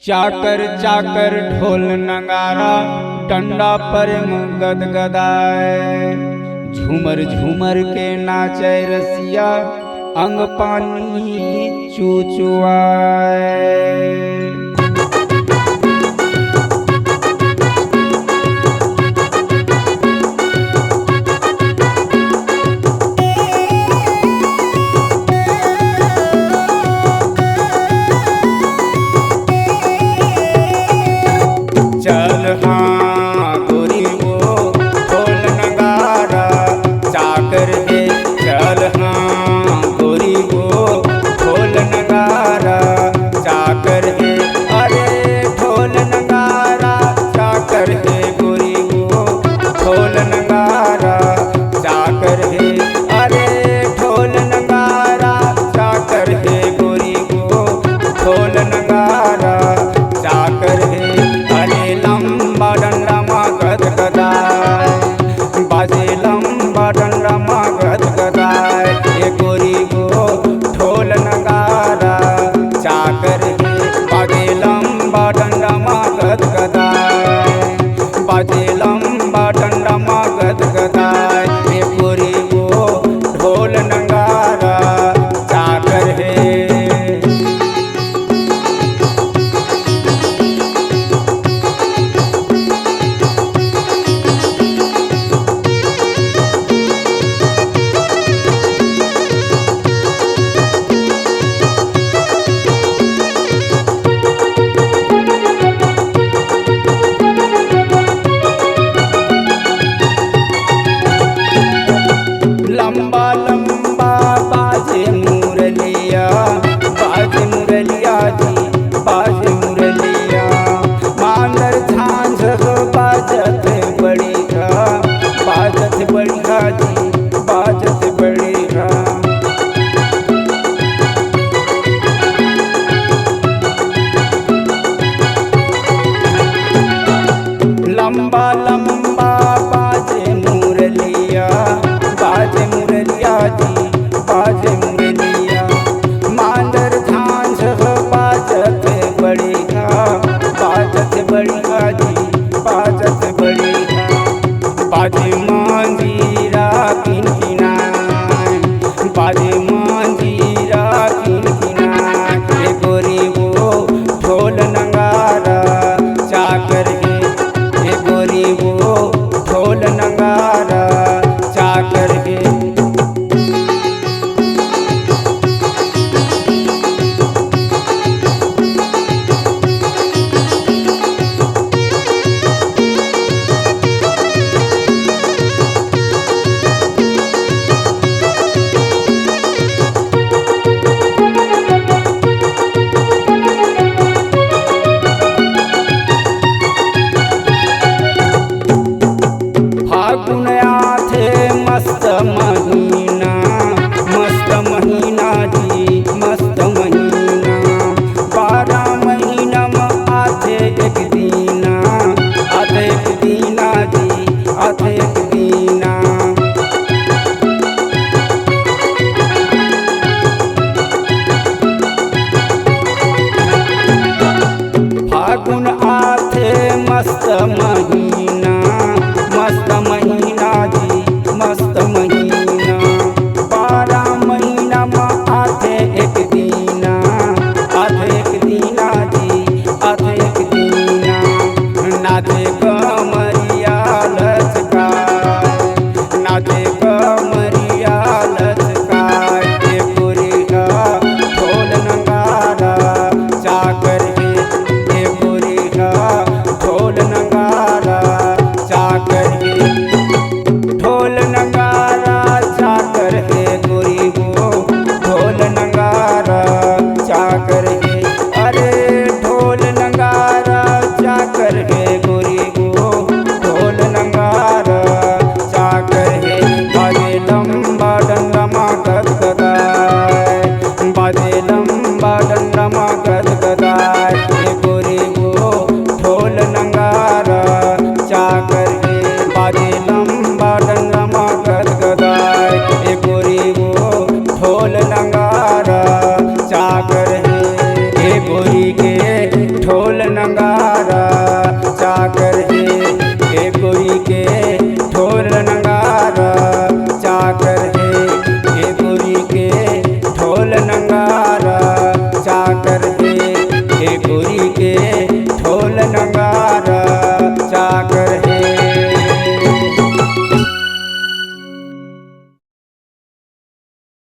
चाकर चाकर ढोल नगारा टंडा पर गदगदाए। झूमर झूमर के नाचे रसिया अंग पानी चुचुआए। चल हाँ गोरी वो ढोल नगारा चाकर दे। चल हाँ गोरी वो ढोल नगारा चाकर दे। अरे ढोल नगारा चाकर दे गोरी वो ढोल नगारा चाकर दे। अरे ढोल नगारा चाकर दे गोरी वो ढोल नगारा चाकर दे। लंबा डंडा मागत गदाय बाजे लंबा डंडा मागत गदाय। ये गोरी गो ढोल नगारा चाकर है बाजे लंबा डंडा मागत गदाय बाजे लंबा डंडा मागत गदाय। ये गोरी गो ढोल नगारा चाकर है। लंबा लंबा बाजे मुरलिया जी बाजे मुरलिया। मांगर झांझ बाजत बढ़िया जी